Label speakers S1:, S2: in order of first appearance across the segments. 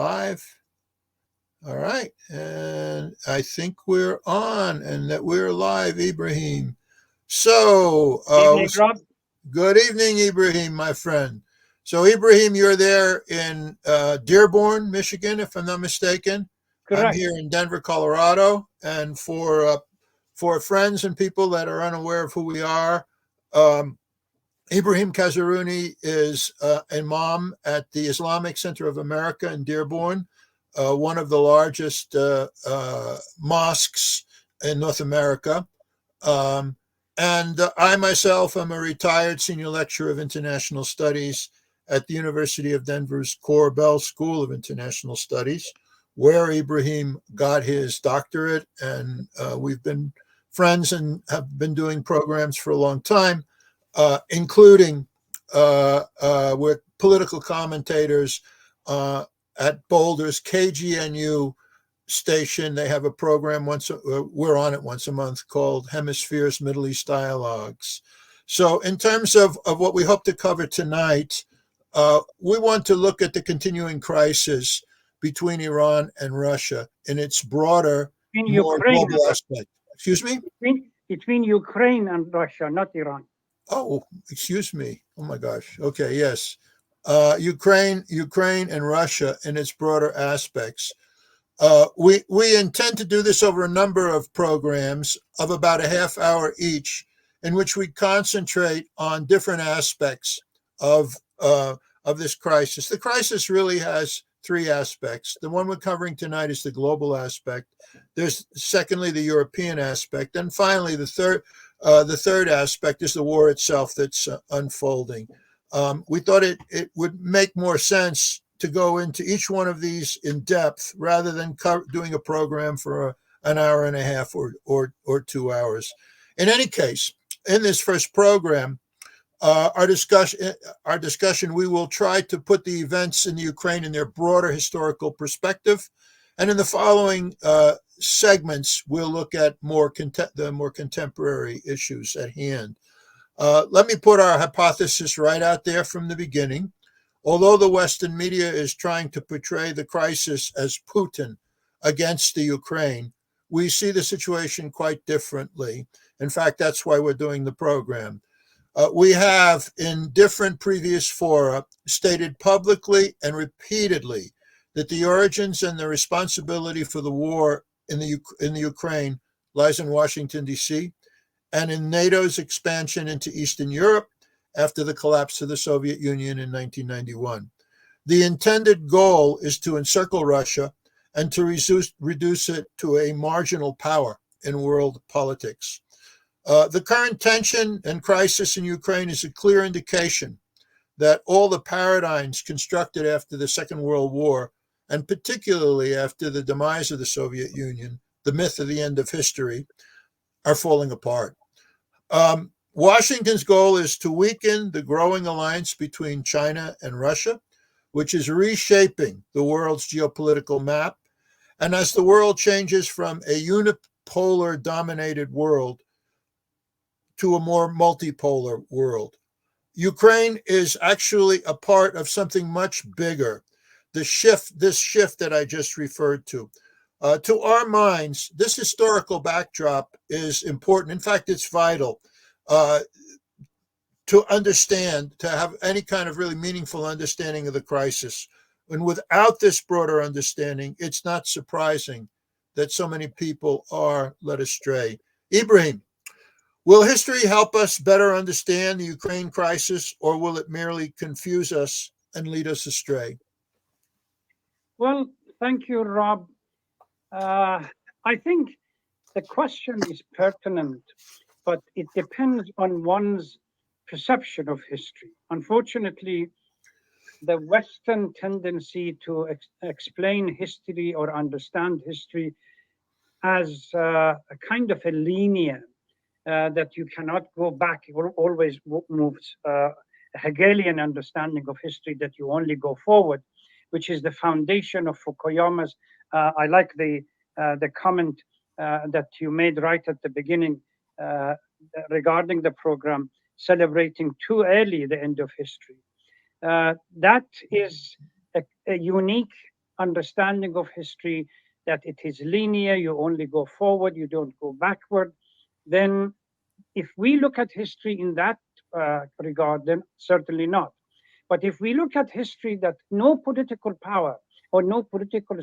S1: live. All right. And I think we're on and that we're live, Ibrahim. So,
S2: Evening, Rob.
S1: Good evening, Ibrahim, my friend. So, Ibrahim, you're there in Dearborn, Michigan, if I'm not mistaken.
S2: Correct.
S1: I'm here in Denver, Colorado. And for friends and people that are unaware of who we are, Ibrahim Kazerouni is imam at the Islamic Center of America in Dearborn, one of the largest mosques in North America. And I myself am a retired senior lecturer of international studies at the University of Denver's Corbell School of International Studies, where Ibrahim got his doctorate. And we've been friends and have been doing programs for a long time, including with political commentators at Boulder's KGNU station. They have a program we're on it once a month called Hemispheres Middle East Dialogues. So in terms of what we hope to cover tonight, we want to look at the continuing crisis between Iran and Russia in its broader, more global aspect. Excuse me?
S2: Between Ukraine and Russia, not Iran.
S1: Oh, excuse me. Oh my gosh. Okay, yes. Ukraine and Russia in its broader aspects. We intend to do this over a number of programs of about a half hour each, in which we concentrate on different aspects of this crisis. The crisis really has three aspects. The one we're covering tonight is the global aspect. There's secondly the European aspect, and finally the third aspect is the war itself that's unfolding. We thought it would make more sense to go into each one of these in depth rather than doing a program for an hour and a half or 2 hours. In any case, in this first program, our discussion, we will try to put the events in the Ukraine in their broader historical perspective. And in the following segments, we'll look at the more contemporary issues at hand. Let me put our hypothesis right out there from the beginning. Although the Western media is trying to portray the crisis as Putin against the Ukraine, we see the situation quite differently. In fact, that's why we're doing the program. We have, in different previous fora, stated publicly and repeatedly that the origins and the responsibility for the war in the Ukraine lies in Washington, D.C., and in NATO's expansion into Eastern Europe after the collapse of the Soviet Union in 1991. The intended goal is to encircle Russia and to reduce it to a marginal power in world politics. The current tension and crisis in Ukraine is a clear indication that all the paradigms constructed after the Second World War, and particularly after the demise of the Soviet Union, the myth of the end of history, are falling apart. Washington's goal is to weaken the growing alliance between China and Russia, which is reshaping the world's geopolitical map. And as the world changes from a unipolar dominated world to a more multipolar world, Ukraine is actually a part of something much bigger. This shift that I just referred to. To our minds, this historical backdrop is important. In fact, it's vital to understand, to have any kind of really meaningful understanding of the crisis. And without this broader understanding, it's not surprising that so many people are led astray. Ibrahim, will history help us better understand the Ukraine crisis, or will it merely confuse us and lead us astray?
S2: Well, thank you, Rob. I think the question is pertinent, but it depends on one's perception of history. Unfortunately, the Western tendency to explain history or understand history as a kind of a linear that you cannot go back, it always moves, a Hegelian understanding of history that you only go forward, which is the foundation of Fukuyama's. I like the comment that you made right at the beginning regarding the program, celebrating too early the end of history. That is a unique understanding of history that it is linear, you only go forward, you don't go backward, then if we look at history in that regard, then certainly not. But if we look at history that no political power or no political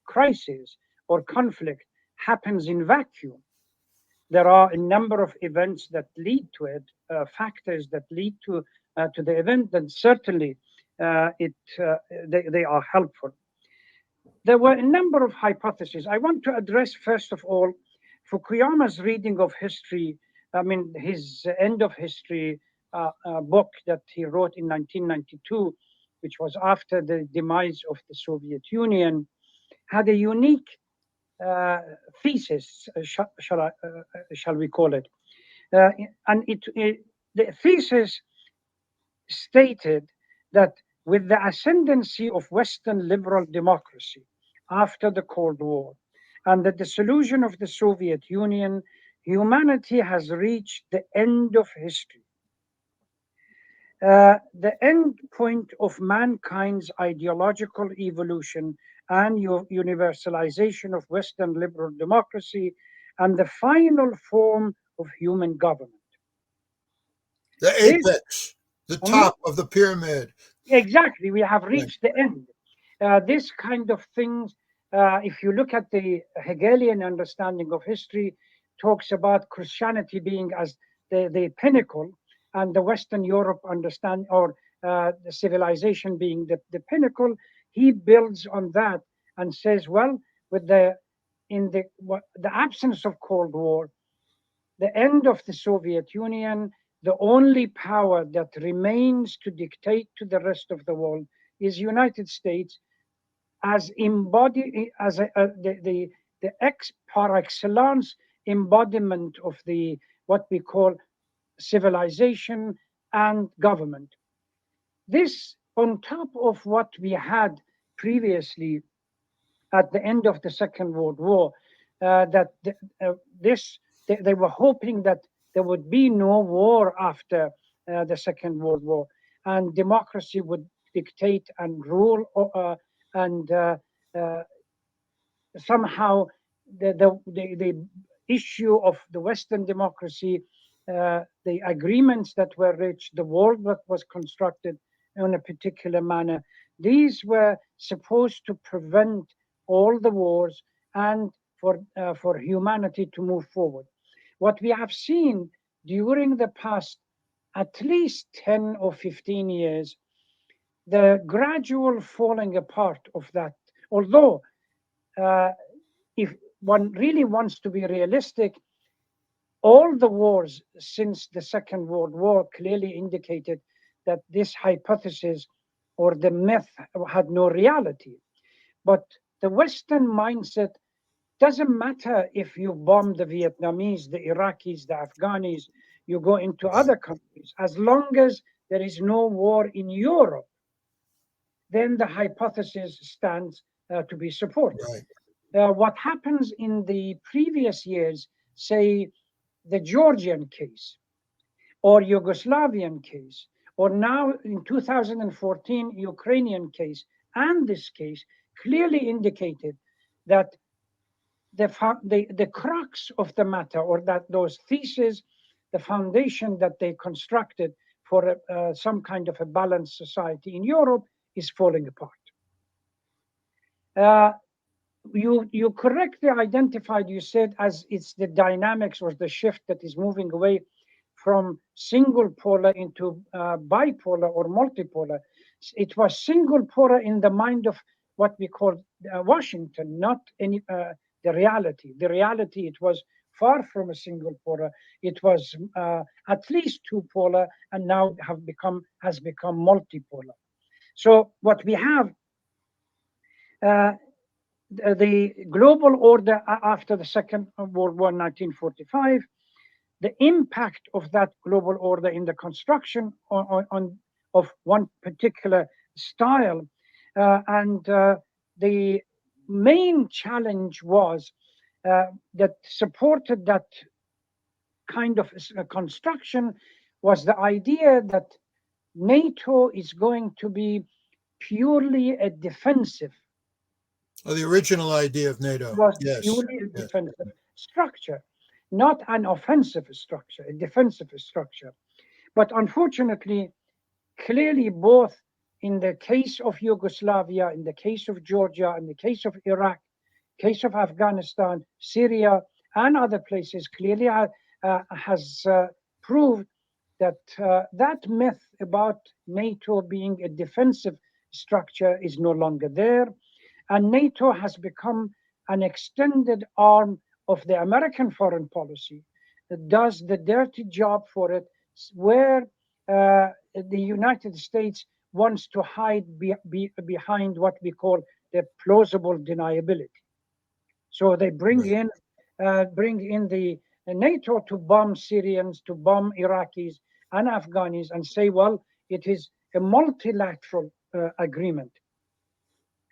S2: crisis or conflict happens in vacuum, there are a number of events that lead to it, factors that lead to the event, then certainly they are helpful. There were a number of hypotheses. I want to address, first of all, Fukuyama's reading of history, I mean, his End of History book that he wrote in 1992, which was after the demise of the Soviet Union, had a unique thesis, shall we call it? And the thesis stated that with the ascendancy of Western liberal democracy after the Cold War and the dissolution of the Soviet Union, humanity has reached the end of history. The end point of mankind's ideological evolution and universalization of Western liberal democracy, and the final form of human government.
S1: The apex, the top of the pyramid.
S2: Exactly, we have reached the end. This kind of things, if you look at the Hegelian understanding of history, talks about Christianity being as the pinnacle, and the Western Europe understand, or the civilization being the pinnacle. He builds on that and says, well, with the absence of Cold War, the end of the Soviet Union, the only power that remains to dictate to the rest of the world is United States, as embodied as the ex par excellence embodiment of the what we call civilization and government. This on top of what we had previously at the end of the Second World War, that they were hoping that there would be no war after the Second World War, and democracy would dictate and rule, and somehow the issue of the Western democracy, the agreements that were reached, the world that was constructed in a particular manner, these were supposed to prevent all the wars and for humanity to move forward. What we have seen during the past at least 10 or 15 years, the gradual falling apart of that, although if one really wants to be realistic, all the wars since the Second World War clearly indicated that this hypothesis or the myth had no reality. But the Western mindset doesn't matter if you bomb the Vietnamese, the Iraqis, the Afghanis, you go into other countries, as long as there is no war in Europe, then the hypothesis stands to be supported.
S1: Right.
S2: What happens in the previous years, say the Georgian case or Yugoslavian case, or now in 2014 Ukrainian case, and this case clearly indicated that the crux of the matter, or that those theses, the foundation that they constructed for some kind of a balanced society in Europe, is falling apart. You correctly identified, you said, as it's the dynamics or the shift that is moving away from single polar into bipolar or multipolar. It was single polar in the mind of what we call Washington, not any the reality. The reality, it was far from a single polar. It was at least two polar, and now has become multipolar. So what we have, the global order after the Second World War, 1945, the impact of that global order in the construction of one particular style, and the main challenge was that supported that kind of construction was the idea that NATO is going to be purely a defensive.
S1: Oh, the original idea of NATO.
S2: Was
S1: Yes.
S2: purely a
S1: Yes.
S2: defensive structure, not an offensive structure, a defensive structure. But unfortunately, clearly, both in the case of Yugoslavia, in the case of Georgia, in the case of Iraq, case of Afghanistan, Syria, and other places, clearly has proved that that myth about NATO being a defensive structure is no longer there. And NATO has become an extended arm of the American foreign policy that does the dirty job for it, where the United States wants to hide behind what we call the plausible deniability. So they bring in the NATO to bomb Syrians, to bomb Iraqis and Afghanis, and say, well, it is a multilateral agreement.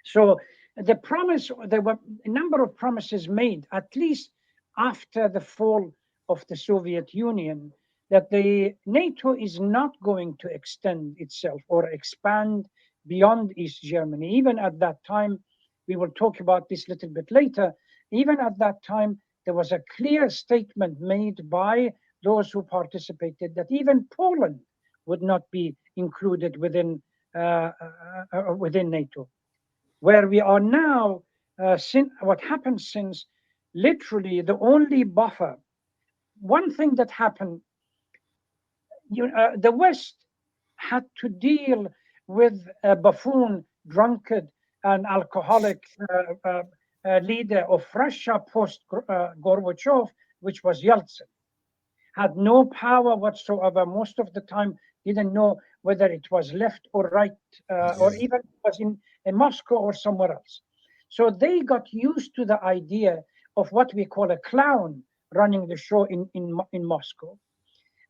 S2: So the promise, there were a number of promises made, at least after the fall of the Soviet Union, that the NATO is not going to extend itself or expand beyond East Germany. Even at that time, we will talk about this a little bit later, even at that time, there was a clear statement made by those who participated that even Poland would not be included within NATO. Where we are now, what happened since literally the only buffer, one thing that happened, the West had to deal with a buffoon, drunkard, and alcoholic leader of Russia post Gorbachev, which was Yeltsin. Had no power whatsoever. Most of the time, didn't know whether it was left or right, or even was in Moscow or somewhere else. So they got used to the idea of what we call a clown running the show in Moscow.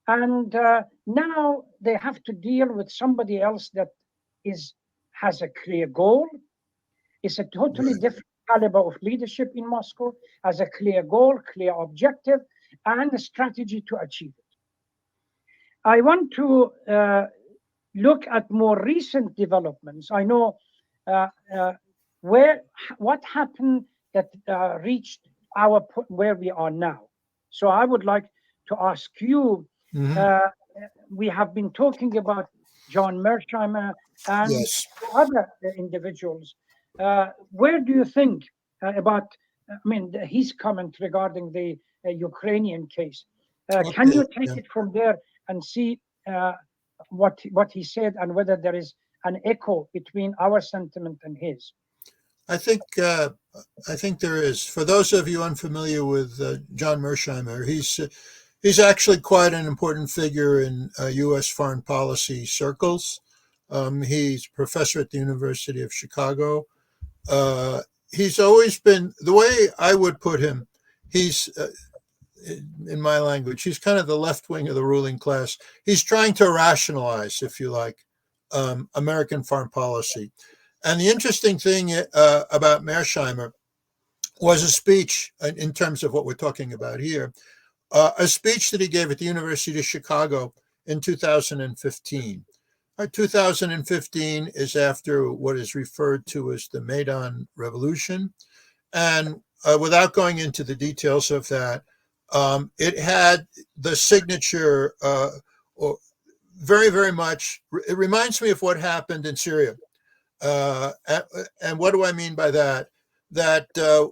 S2: And now they have to deal with somebody else that has a clear goal, is a totally different caliber of leadership in Moscow, has a clear goal, clear objective, and a strategy to achieve it. I want to look at more recent developments. I know what happened that reached where we are now. So I would like to ask you, we have been talking about John Mearsheimer and other individuals. Where do you think about, his comment regarding the Ukrainian case? Can you take it from there and see what he said and whether there is an echo between our sentiment and his?
S1: I think there is. For those of you unfamiliar with John Mearsheimer, he's actually quite an important figure in U.S. foreign policy circles. He's professor at the University of Chicago. He's always been, the way I would put him, he's, in my language, he's kind of the left wing of the ruling class. He's trying to rationalize, if you like, American foreign policy. And the interesting thing about Mearsheimer was a speech, in terms of what we're talking about here, a speech that he gave at the University of Chicago in 2015. 2015 is after what is referred to as the Maidan Revolution. And without going into the details of that, it had the signature, very, very much, it reminds me of what happened in Syria. And what do I mean by that? That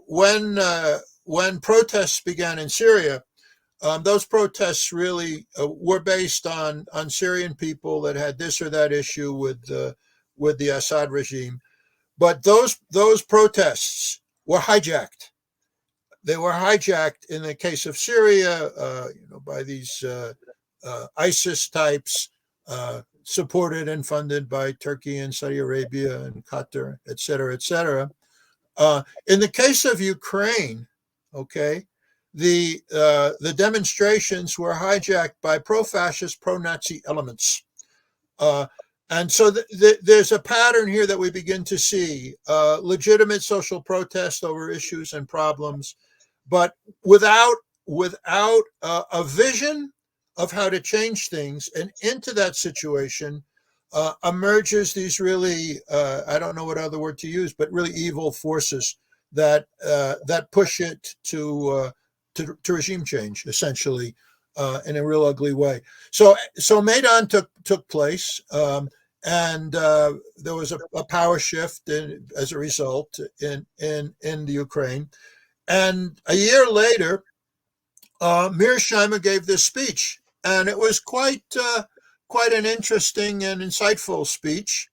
S1: when protests began in Syria, those protests really were based on Syrian people that had this or that issue with the Assad regime. But those protests were hijacked. They were hijacked in the case of Syria, by these ISIS types, supported and funded by Turkey and Saudi Arabia and Qatar, et cetera, et cetera. In the case of Ukraine, the demonstrations were hijacked by pro-fascist, pro-Nazi elements. And so there's a pattern here that we begin to see, legitimate social protest over issues and problems, but without a vision of how to change things. And into that situation, emerges these really, I don't know what other word to use, but really evil forces that push it to regime change, essentially, in a real ugly way. So Maidan took place, and there was a power shift as a result in the Ukraine. And a year later, Mearsheimer gave this speech, and it was quite an interesting and insightful speech.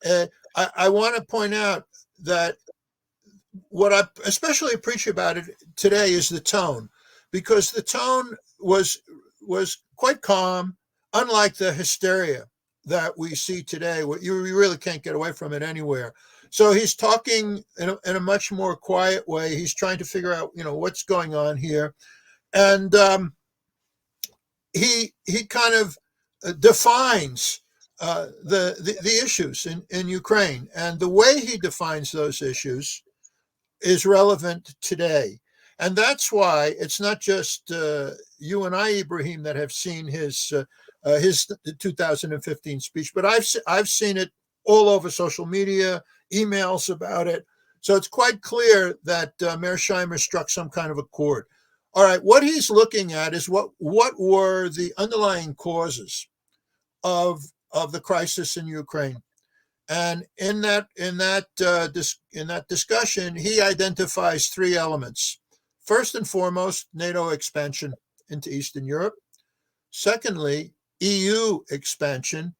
S1: I want to point out that what I especially appreciate about it today is the tone, because the tone was quite calm, unlike the hysteria that we see today. You really can't get away from it anywhere. So he's talking in a much more quiet way. He's trying to figure out, what's going on here, and he kind of defines the issues in Ukraine, and the way he defines those issues is relevant today. And that's why it's not just you and I, Ibrahim, that have seen his 2015 speech, but I've seen it all over social media, emails about it. So it's quite clear that Mearsheimer struck some kind of a chord. All right, what he's looking at is what were the underlying causes of the crisis in Ukraine. And in that discussion, he identifies three elements. First and foremost, NATO expansion into Eastern Europe. Secondly, EU expansion.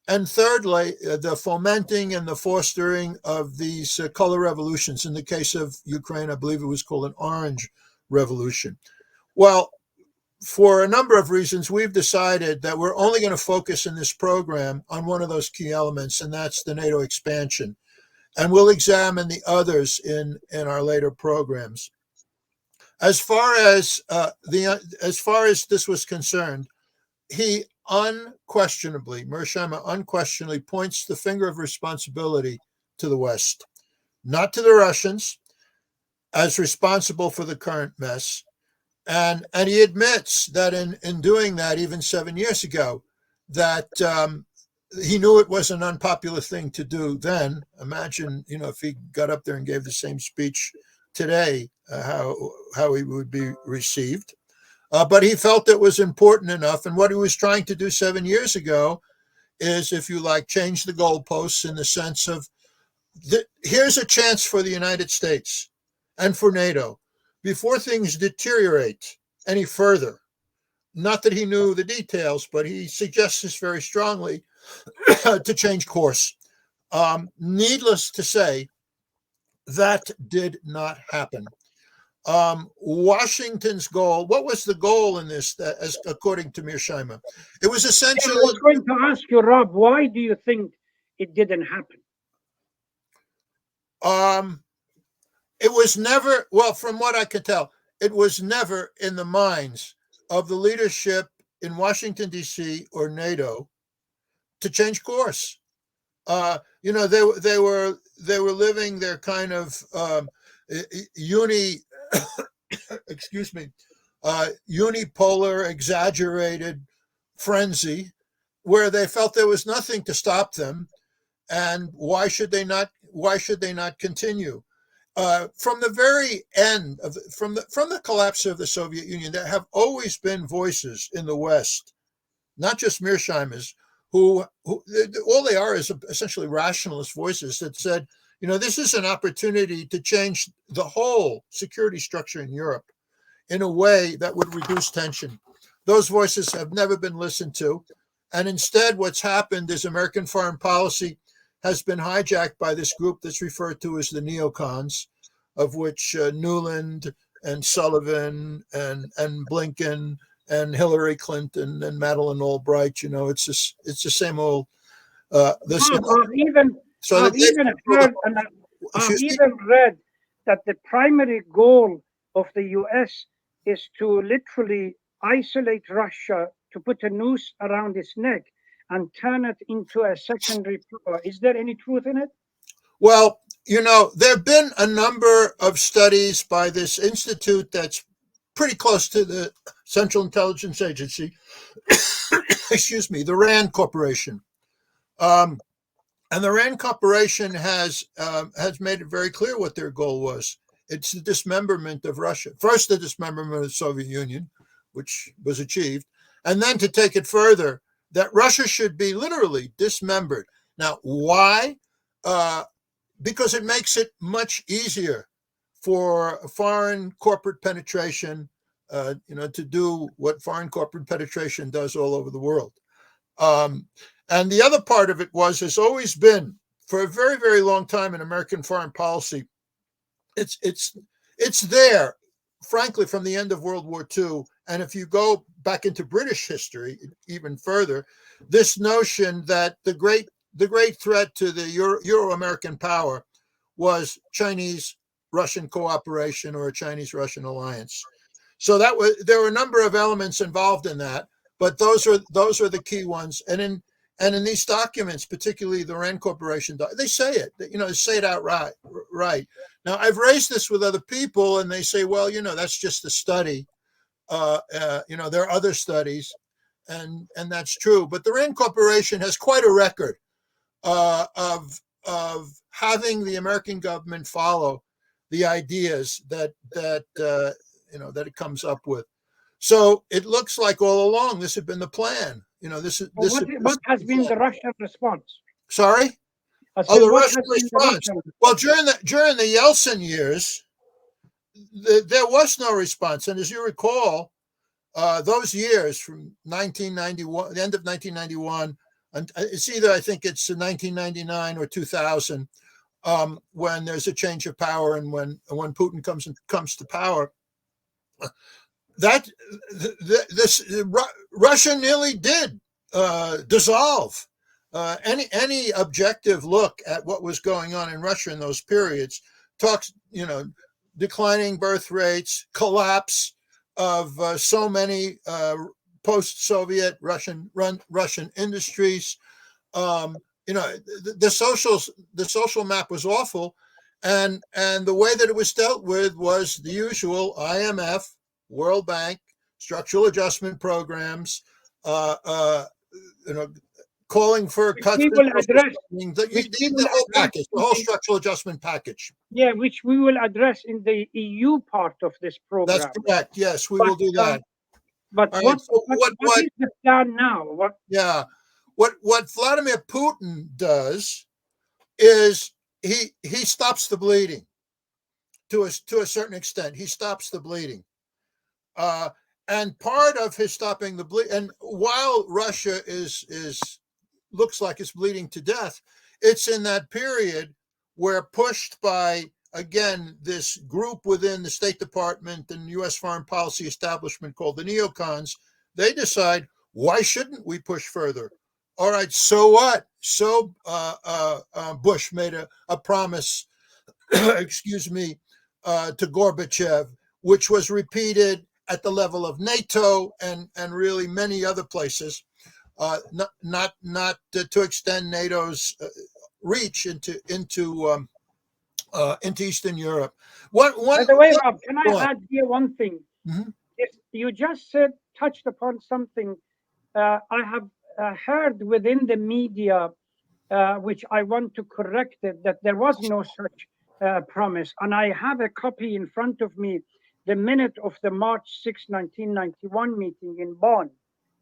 S1: And thirdly, the fomenting and the fostering of these color revolutions. In the case of Ukraine, I believe it was called an orange revolution. Well, for a number of reasons, we've decided that we're only going to focus in this program on one of those key elements, and that's the NATO expansion. And we'll examine the others in our later programs. As far as this was concerned, Mearsheimer unquestionably points the finger of responsibility to the West, not to the Russians, as responsible for the current mess. And he admits that in doing that, even 7 years ago, that he knew it was an unpopular thing to do then. Imagine, if he got up there and gave the same speech today, how he would be received. But he felt it was important enough. And what he was trying to do 7 years ago is, if you like, change the goalposts in the sense of, here's a chance for the United States and for NATO, before things deteriorate any further. Not that he knew the details, but he suggests this very strongly, to change course. Needless to say, that did not happen. Washington's goal, what was the goal in this, as according to Mearsheimer? It was essentially...
S2: I was going to ask you, Rob, why do you think it didn't happen?
S1: It was never, well, from what I could tell, it was never in the minds of the leadership in Washington, D.C. or NATO to change course. They were living their kind of unipolar, exaggerated frenzy, where they felt there was nothing to stop them, and why should they not continue? From the very end from the collapse of the Soviet Union, there have always been voices in the West, not just Mearsheimer's, who all they are is essentially rationalist voices that said, this is an opportunity to change the whole security structure in Europe in a way that would reduce tension. Those voices have never been listened to, and instead, what's happened is American foreign policy has been hijacked by this group that's referred to as the neocons, of which Newland and Sullivan and Blinken and Hillary Clinton and Madeleine Albright. It's the same old.
S2: I've even read that the primary goal of the U.S. is to literally isolate Russia, to put a noose around its neck and turn it into a secondary power. Is there any truth in it?
S1: Well, there have been a number of studies by this institute that's pretty close to the Central Intelligence Agency, excuse me, the RAND Corporation. And the Rand Corporation has made it very clear what their goal was. It's the dismemberment of Russia. First, the dismemberment of the Soviet Union, which was achieved, and then to take it further, that Russia should be literally dismembered. Now, why? Because it makes it much easier for foreign corporate penetration, to do what foreign corporate penetration does all over the world. And the other part of it has always been, for a very, very long time in American foreign policy, it's there, frankly, from the end of World War II. And if you go back into British history even further, this notion that the great threat to the Euro-American power was Chinese-Russian cooperation or a Chinese-Russian alliance. So there were a number of elements involved in that, but those are the key ones. And in these documents, particularly the Rand Corporation, they say it. They say it outright. Right now, I've raised this with other people, and they say, "Well, that's just a study. There are other studies, and that's true." But the Rand Corporation has quite a record of having the American government follow the ideas that it comes up with. So it looks like all along this had been the plan.
S2: What has been the Russian response?
S1: Sorry? The Russian response. Well, during the Yeltsin years, there was no response. And as you recall, those years from 1991, the end of 1991, and it's either, I think it's 1999 or 2000, when there's a change of power and when Putin comes to power, Russia nearly did dissolve. Any objective look at what was going on in Russia in those periods talks, declining birth rates, collapse of so many post-Soviet Russian industries. The social map was awful, and the way that it was dealt with was the usual IMF, World Bank, structural adjustment programs, calling for cuts.
S2: We will address
S1: the whole package, the whole structural adjustment package.
S2: Yeah, which we will address in the EU part of this program.
S1: That's correct. Yes, we will do that.
S2: But what is the plan now?
S1: What Vladimir Putin does is he stops the bleeding to a certain extent. He stops the bleeding. And part of his stopping the bleed, and while Russia looks like it's bleeding to death, it's in that period where, pushed by, again, this group within the State Department and U.S. foreign policy establishment called the neocons, they decide, why shouldn't we push further? All right, so what? So Bush made a promise, excuse me, to Gorbachev, which was repeated at the level of NATO and really many other places, not to extend NATO's reach into Eastern Europe. By
S2: the way, Rob, can I add here one thing?
S1: Mm-hmm.
S2: You just touched upon something I have heard within the media, which I want to correct it, that there was no such promise. And I have a copy in front of me, the minute of the March 6, 1991 meeting in Bonn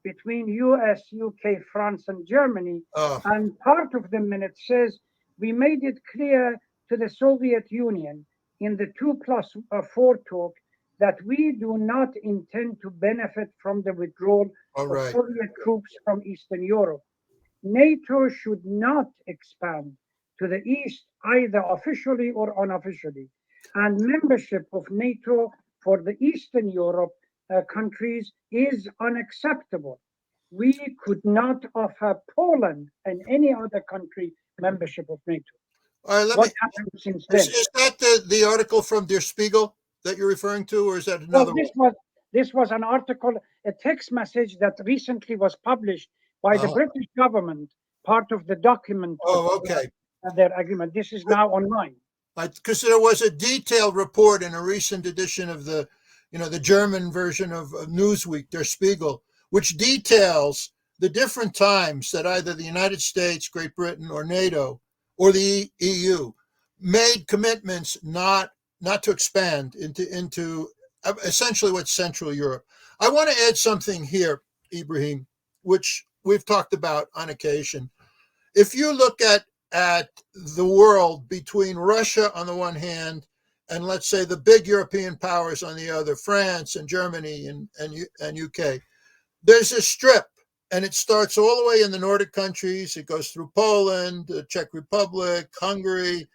S2: between US, UK, France, and Germany. And part of the minute says, we made it clear to the Soviet Union in the 2+4 talk that we do not intend to benefit from the withdrawal of Soviet troops from Eastern Europe. NATO should not expand to the east, either officially or unofficially. And membership of NATO for the Eastern Europe countries is unacceptable. We could not offer Poland and any other country membership of NATO. What happened since then?
S1: Is that the article from Der Spiegel that you're referring to, or is that another one?
S2: This was an article, a text message that recently was published by the British government, part of the document of their agreement. This is now online.
S1: Because there was a detailed report in a recent edition of the German version of Newsweek, Der Spiegel, which details the different times that either the United States, Great Britain, or NATO, or the EU made commitments not to expand into essentially what's Central Europe. I want to add something here, Ibrahim, which we've talked about on occasion. If you look at the world between Russia on the one hand and let's say the big European powers on the other, France and Germany and UK, there's a strip, and it starts all the way in the Nordic countries. It goes through Poland, the Czech Republic, Hungary.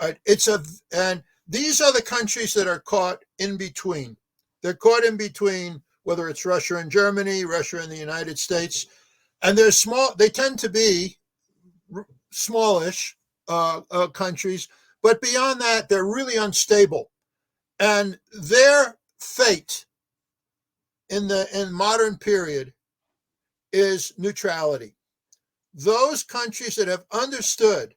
S1: And these are the countries that are caught in between. They're caught in between, whether it's Russia and Germany, Russia and the United States, and they're small. They tend to be smallish countries, but beyond that, they're really unstable. And their fate in modern period is neutrality. Those countries that have understood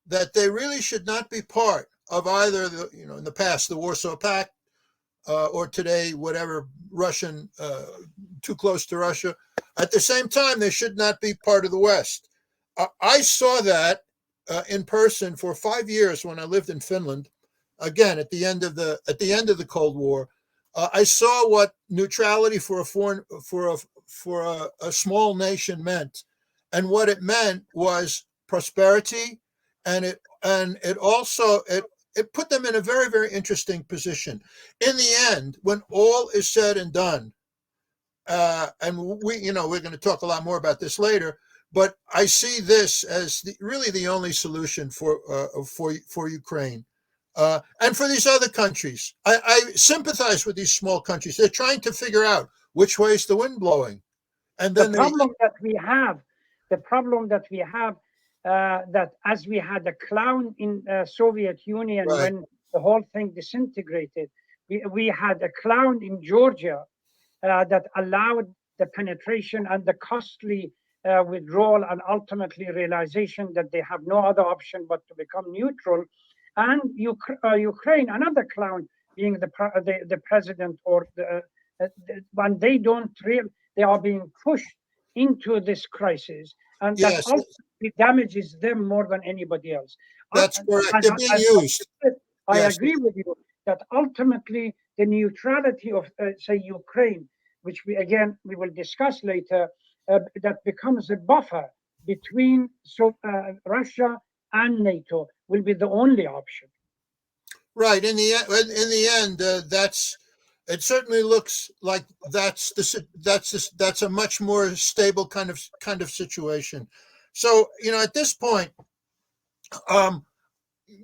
S1: that they really should not be part of either in the past, the Warsaw Pact, or today, whatever Russian, too close to Russia. At the same time, they should not be part of the West. I saw that in person for 5 years when I lived in Finland. Again, at the end of the Cold War, I saw what neutrality for a small nation meant, and what it meant was prosperity, and it also put them in a very, very interesting position. In the end, when all is said and done, and we're going to talk a lot more about this later, but I see this as really the only solution for Ukraine. And for these other countries, I sympathize with these small countries. They're trying to figure out which way is the wind blowing. And then
S2: the problem that we have, that as we had a clown in Soviet Union, right, when the whole thing disintegrated, we had a clown in Georgia that allowed the penetration and the costly withdrawal, and ultimately realization that they have no other option but to become neutral. And Ukraine, another clown, being the president, or when they are being pushed into this crisis, and yes, that ultimately damages them more than anybody else.
S1: That's correct. They're being used.
S2: I agree with you that ultimately the neutrality of, say, Ukraine, which we will discuss later, that becomes a buffer between Russia and NATO, will be the only option.
S1: Right. In the end, it certainly looks like that's a much more stable kind of situation. So at this point,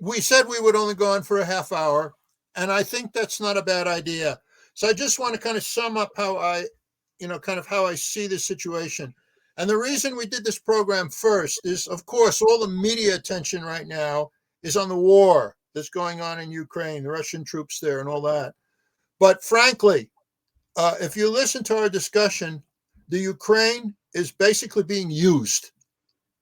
S1: we said we would only go on for a half hour, and I think that's not a bad idea. So I just want to kind of sum up how I see the situation. And the reason we did this program first is, of course, all the media attention right now is on the war that's going on in Ukraine, the Russian troops there and all that. But frankly, if you listen to our discussion, the Ukraine is basically being used.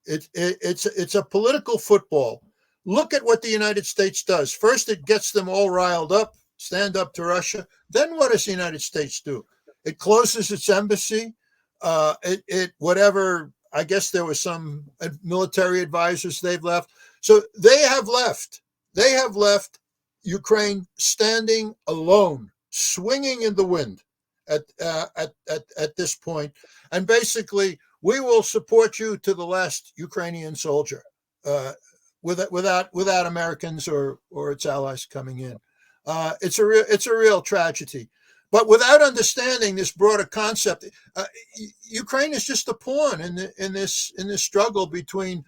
S1: It's a political football. Look at what the United States does. First, it gets them all riled up, stand up to Russia. Then what does the United States do? It closes its embassy. Whatever, I guess there was some military advisors they've left. So they have left Ukraine standing alone, swinging in the wind at this point. And basically, we will support you to the last Ukrainian soldier, without Americans or its allies coming in. It's a real tragedy. But without understanding this broader concept, Ukraine is just a pawn in this struggle between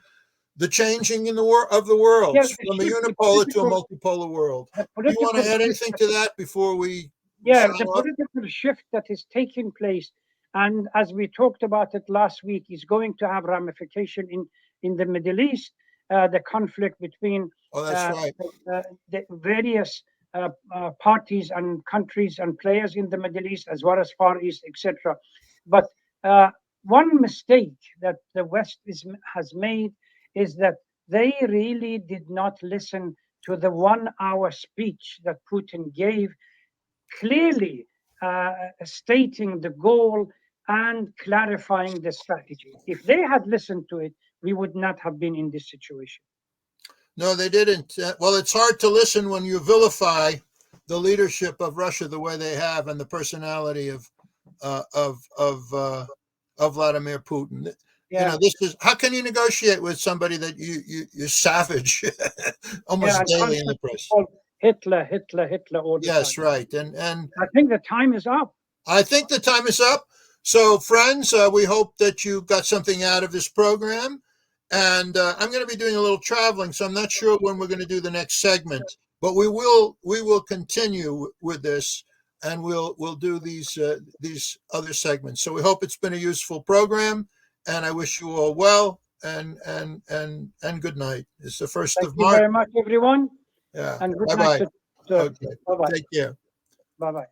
S1: the changing of the world, from a unipolar to a multipolar world. Do you want to add anything to that before we?
S2: Yeah, the political shift that is taking place, and as we talked about it last week, is going to have ramification in the Middle East. The conflict between the various parties and countries and players in the Middle East, as well as Far East, etc. But one mistake that the West has made is that they really did not listen to the 1 hour speech that Putin gave, clearly stating the goal and clarifying the strategy. If they had listened to it, we would not have been in this situation.
S1: No, they didn't. Well, it's hard to listen when you vilify the leadership of Russia the way they have, and the personality of Vladimir Putin.
S2: Yeah.
S1: You know, this is, how can you negotiate with somebody that you savage almost daily in the press?
S2: Hitler all the
S1: Yes,
S2: time.
S1: right. And
S2: I think the time is up.
S1: I think the time is up. So, friends, we hope that you got something out of this program. And I'm going to be doing a little traveling, so I'm not sure when we're going to do the next segment. But we will continue with this, and we'll do these other segments. So we hope it's been a useful program, and I wish you all well and good night. It's the 1st of March.
S2: Thank you very much, everyone.
S1: Yeah.
S2: And good
S1: Bye-bye.
S2: night.
S1: Okay.
S2: Bye-bye.
S1: Take care.
S2: Bye-bye.